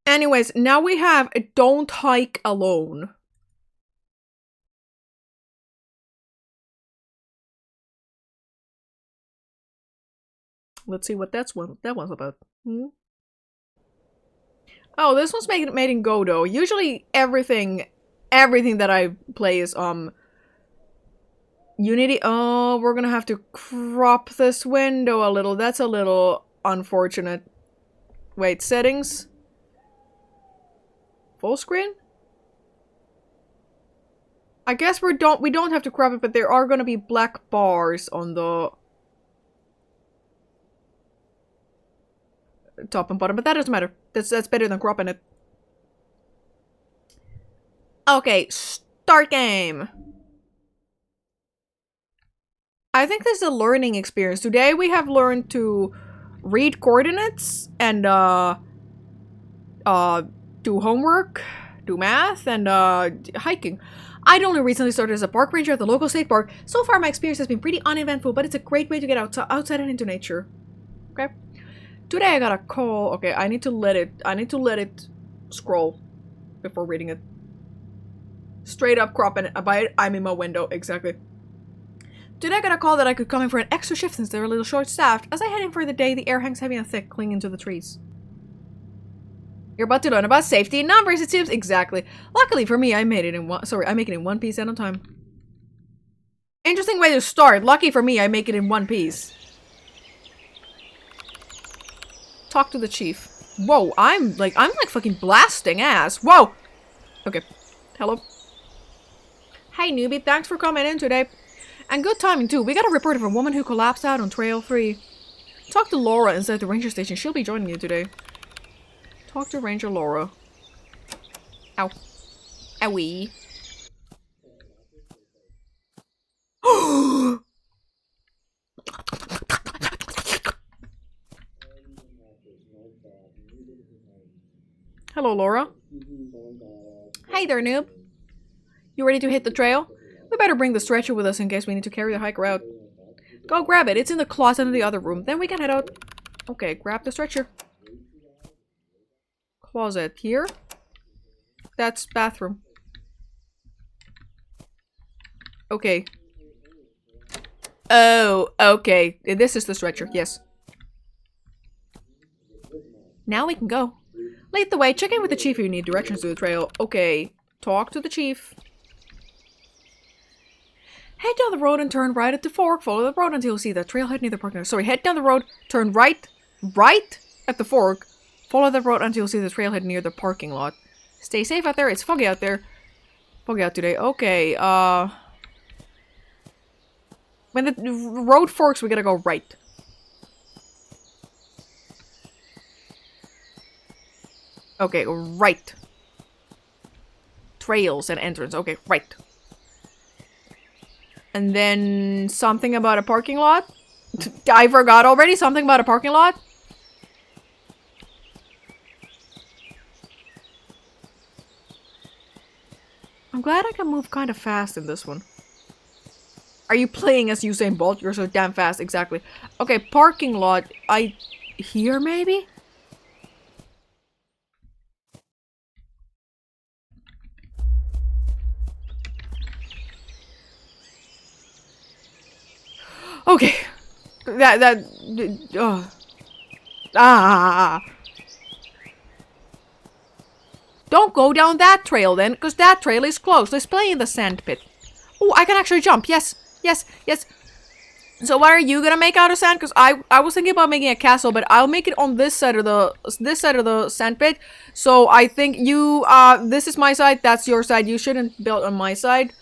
Anyways, now we have don't hike alone. Let's see what that one's about. Oh, this one's made in Go though. Usually everything that I play is Unity. Oh, we're gonna have to crop this window a little. That's a little unfortunate. Wait, settings? Full screen? I guess we don't have to crop it, but there are gonna be black bars on the top and bottom, but that doesn't matter. That's better than cropping it. Okay, start game. I think this is a learning experience. Today we have learned to read coordinates and do homework, do math, and hiking. I'd only recently started as a park ranger at the local state park. So far my experience has been pretty uneventful, but it's a great way to get outside and into nature. Okay. Today I got a call. Okay, I need to let it scroll before reading it. Straight up cropping it. I'm in my window, exactly. Today I got a call that I could come in for an extra shift since they're a little short-staffed. As I head in for the day, the air hangs heavy and thick, clinging to the trees. You're about to learn about safety in numbers, it seems. Exactly. Luckily for me, I make it in one piece at a time. Interesting way to start. Lucky for me, I make it in one piece. Talk to the chief. Whoa, I'm like fucking blasting ass. Whoa! Okay. Hello. Hey newbie, thanks for coming in today. And good timing too. We got a report of a woman who collapsed out on Trail 3. Talk to Laura inside the ranger station. She'll be joining you today. Talk to Ranger Laura. Ow. Owie. Hello, Laura. Hey there, noob. You ready to hit the trail? We better bring the stretcher with us in case we need to carry the hiker out. Go grab it. It's in the closet in the other room. Then we can head out. Okay, grab the stretcher. Closet here. That's bathroom. Okay. Oh, okay. This is the stretcher. Yes. Now we can go. Lead the way. Check in with the chief if you need directions to the trail. Okay. Talk to the chief. Head down the road and turn right at the fork. Follow the road until you see the trailhead near the parking lot. Sorry, head down the road, turn right at the fork. Follow the road until you see the trailhead near the parking lot. Stay safe out there. It's foggy out there. Foggy out today. Okay, when the road forks, we gotta go right. Okay, right. Trails and entrance. Okay, right. And then something about a parking lot? I forgot already. Something about a parking lot? I'm glad I can move kind of fast in this one. Are you playing as Usain Bolt? You're so damn fast. Exactly. Okay, parking lot. Here maybe? Okay. Don't go down that trail then, because that trail is closed. Let's play in the sand pit. Oh, I can actually jump. Yes. Yes. Yes. So what are you gonna make out of sand? Because I was thinking about making a castle, but I'll make it on this side of the sand pit. So I think you this is my side, that's your side. You shouldn't build on my side.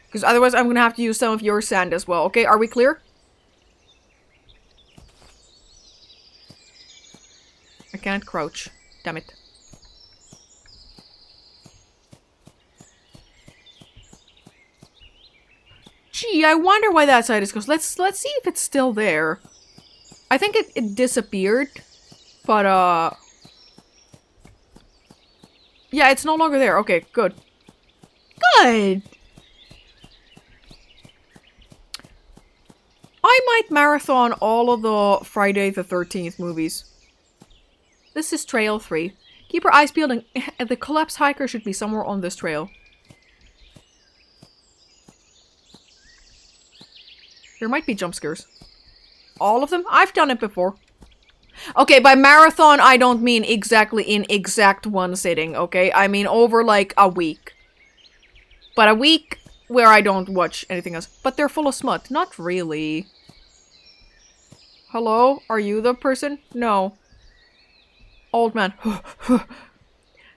Because otherwise I'm gonna have to use some of your sand as well. Okay, are we clear? I can't crouch. Damn it. Gee, I wonder why that side is closed. Let's see if it's still there. I think it disappeared. But yeah, it's no longer there. Okay, good. Good! I might marathon all of the Friday the 13th movies. This is Trail 3. Keep Keep your eyes peeled and the collapsed hiker should be somewhere on this trail. There might be jump scares. All of them? I've done it before. Okay, by marathon, I don't mean exactly in exact one sitting, okay? I mean over like a week. But a week where I don't watch anything else. But they're full of smut. Not really. Hello? Are you the person? No. Old man.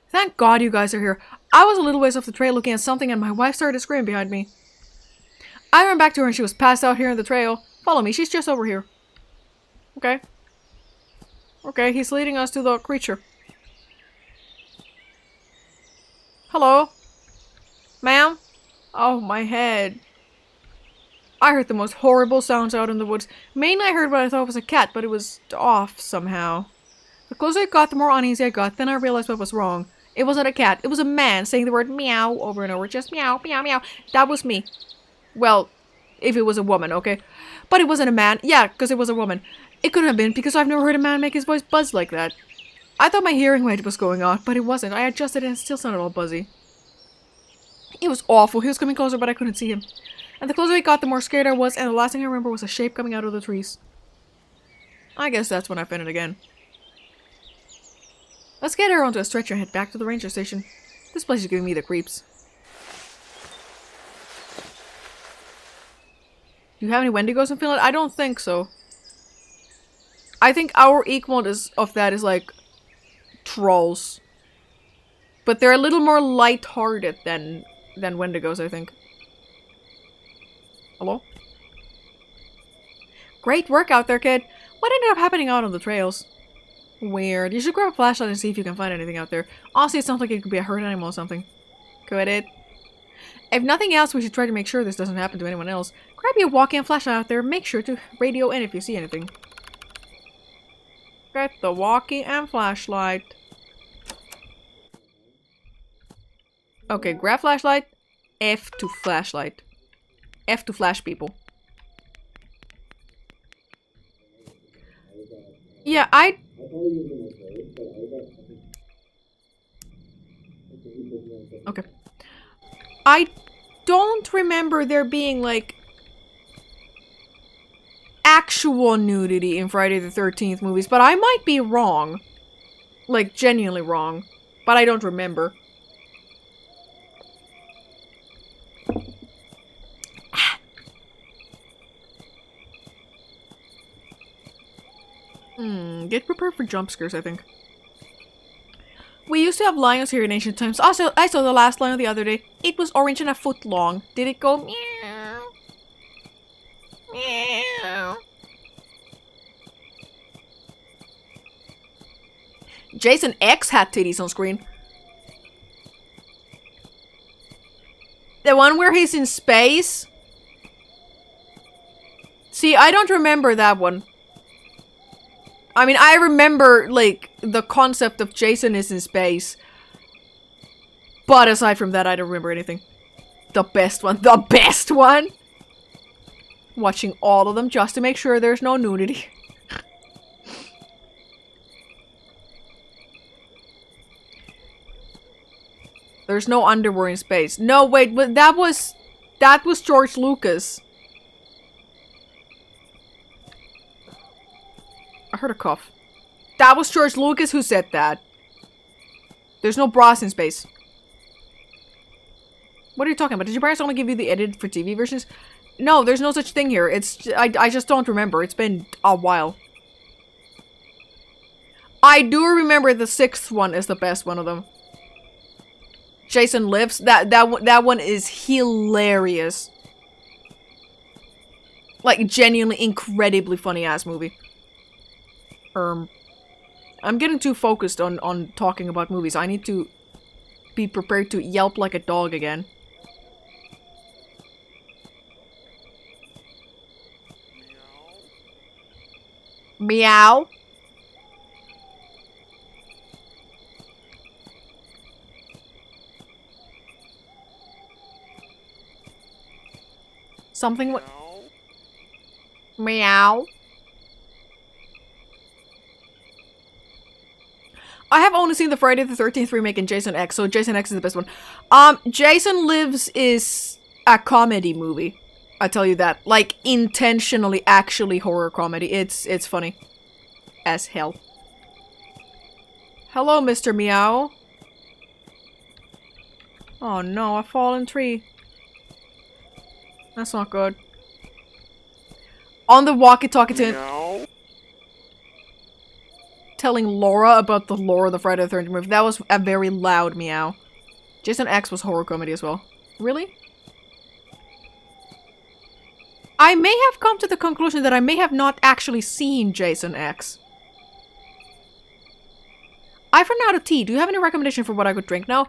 Thank God you guys are here. I was a little ways off the trail looking at something and my wife started screaming behind me. I ran back to her and she was passed out here in the trail. Follow me, she's just over here. Okay. Okay, he's leading us to the creature. Hello? Ma'am? Oh, my head. I heard the most horrible sounds out in the woods. Mainly I heard what I thought was a cat, but it was off somehow. The closer I got, the more uneasy I got. Then I realized what was wrong. It wasn't a cat. It was a man saying the word meow over and over. Just meow, meow, meow. That was me. Well, if it was a woman, okay? But it wasn't a man. Yeah, because it was a woman. It couldn't have been, because I've never heard a man make his voice buzz like that. I thought my hearing rate was going on, but it wasn't. I adjusted it and it still sounded all buzzy. It was awful. He was coming closer, but I couldn't see him. And the closer he got, the more scared I was, and the last thing I remember was a shape coming out of the trees. I guess that's when I found it again. Let's get her onto a stretcher and head back to the ranger station. This place is giving me the creeps. Do you have any Wendigos in Finland? I don't think so. I think our equal of that is like trolls. But they're a little more light-hearted than Wendigos, I think. Hello? Great work out there, kid. What ended up happening out on the trails? Weird. You should grab a flashlight and see if you can find anything out there. Honestly, it sounds like it could be a hurt animal or something. Could it? If nothing else, we should try to make sure this doesn't happen to anyone else. Grab your walkie and flashlight out there. Make sure to radio in if you see anything. Get the walkie and flashlight. Okay, grab flashlight. F to flashlight. F to flash people. Yeah, Okay. I don't remember there being, like, actual nudity in Friday the 13th movies, but I might be wrong. Like, genuinely wrong. But I don't remember. Get prepared for jump scares, I think. We used to have lions here in ancient times. Also, I saw the last lion the other day. It was orange and a foot long. Did it go meow? Meow. Jason X had titties on screen. The one where he's in space? See, I don't remember that one. I mean, I remember, like, the concept of Jason is in space. But aside from that, I don't remember anything. The best one. The best one! Watching all of them just to make sure there's no nudity. There's no underwear in space. No, wait, but that was George Lucas. I heard a cough. That was George Lucas who said that. There's no bras in space. What are you talking about? Did your parents only give you the edited for TV versions? No, there's no such thing here. I just don't remember. It's been a while. I do remember the 6th one is the best one of them. Jason Lives. That one is hilarious. Like, genuinely incredibly funny ass movie. I'm getting too focused on talking about movies. I need to be prepared to yelp like a dog again. Meow. Something what? Meow. I have only seen the Friday the 13th remake and Jason X, so Jason X is the best one. Jason Lives is a comedy movie. I tell you that. Like, intentionally, actually horror comedy. It's funny. As hell. Hello, Mr. Meow. Oh no, a fallen tree. That's not good. On the walkie-talkie to telling Laura about the lore of the Friday the 13th movie. That was a very loud meow. Jason X was horror comedy as well. Really? I may have come to the conclusion that I may have not actually seen Jason X. I've run out of tea. Do you have any recommendation for what I could drink now?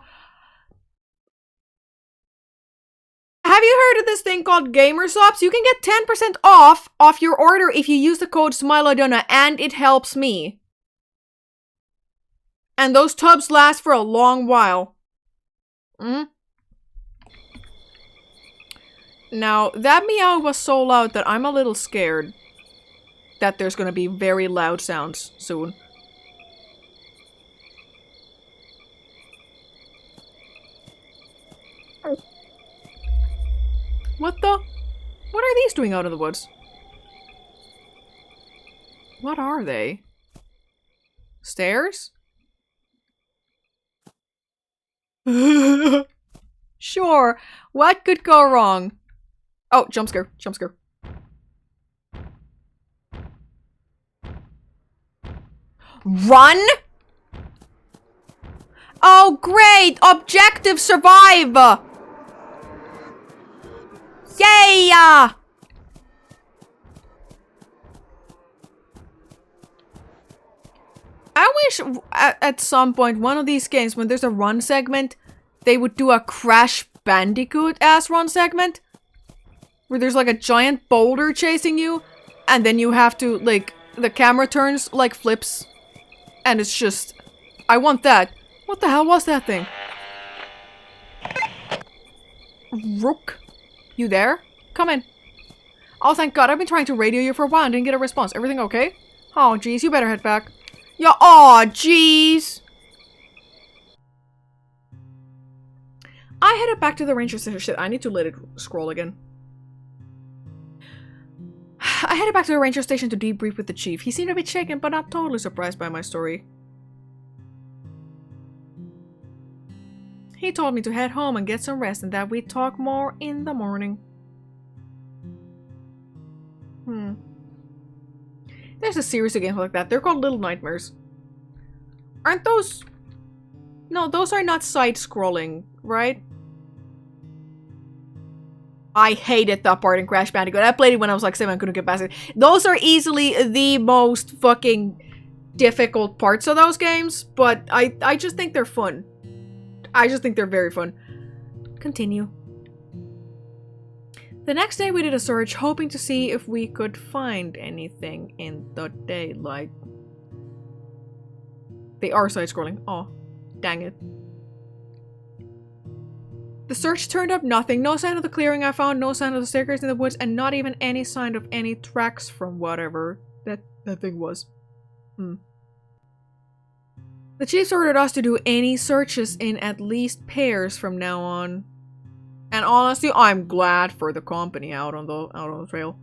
Have you heard of this thing called Gamershops? You can get 10% off your order if you use the code SmilodonnaVT, and it helps me. And those tubs last for a long while. Now, that meow was so loud that I'm a little scared that there's gonna be very loud sounds soon. What the? What are these doing out in the woods? What are they? Stairs? Sure. What could go wrong? Oh, jump scare. Jump scare. Run? Oh, great! Objective survive! Yay! I wish at some point, one of these games, when there's a run segment, they would do a Crash Bandicoot-ass run segment. Where there's like a giant boulder chasing you, and then you have to, like, the camera turns, like, flips. And it's just... I want that. What the hell was that thing? Rook? You there? Come in. Oh, thank God. I've been trying to radio you for a while and didn't get a response. Everything okay? Oh, jeez. You better head back. Yeah. Aw, jeez. I headed back to the ranger station. Shit, I need to let it scroll again. I headed back to the ranger station to debrief with the chief. He seemed a bit shaken, but not totally surprised by my story. He told me to head home and get some rest and that we'd talk more in the morning. There's a series of games like that. They're called Little Nightmares. Aren't those... No, those are not side-scrolling, right? I hated that part in Crash Bandicoot. I played it when I was like 7 and couldn't get past it. Those are easily the most fucking difficult parts of those games, but I just think they're fun. I just think they're very fun. Continue. The next day we did a search, hoping to see if we could find anything in the daylight. They are side-scrolling. Oh, dang it. The search turned up nothing. No sign of the clearing I found, no sign of the staircase in the woods, and not even any sign of any tracks from whatever that thing was. The chiefs ordered us to do any searches in at least pairs from now on. And honestly, I'm glad for the company out on the trail.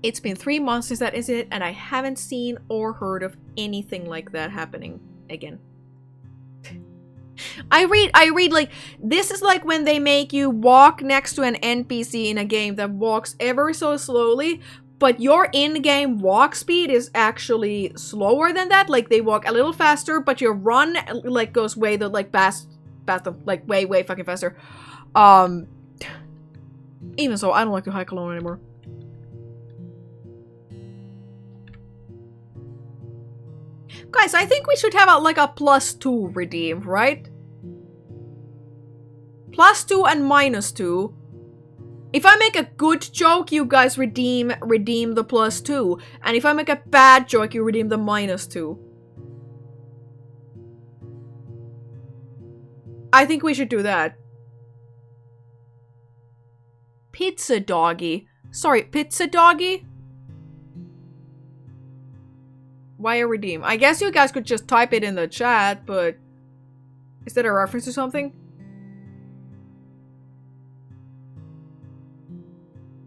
It's been 3 months since that incident, and I haven't seen or heard of anything like that happening again. I read like, this is like when they make you walk next to an NPC in a game that walks ever so slowly, but your in-game walk speed is actually slower than that. Like, they walk a little faster, but your run, like, goes way, like, way fucking faster. Even so, I don't like to hike alone anymore. Guys, I think we should have like a +2 redeem, right? +2 and -2. If I make a good joke, you guys redeem the +2. And if I make a bad joke, you redeem the -2. I think we should do that. Pizza doggy. Sorry, pizza doggy? Why a redeem? I guess you guys could just type it in the chat, but is that a reference to something?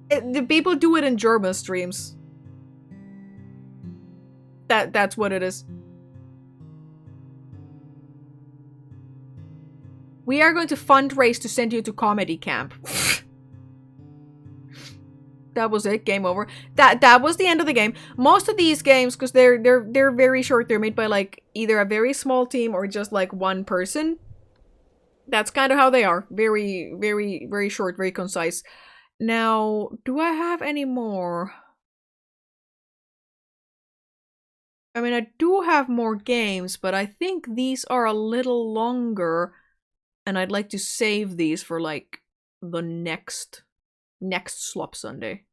The people do it in German streams. That's what it is. We are going to fundraise to send you to comedy camp. That was it. Game over. That was the end of the game. Most of these games, because they're very short, they're made by like either a very small team or just like one person. That's kind of how they are. Very short, very concise. Now, do I have any more? I mean, I do have more games, but I think these are a little longer, and I'd like to save these for like the next Slop Sunday.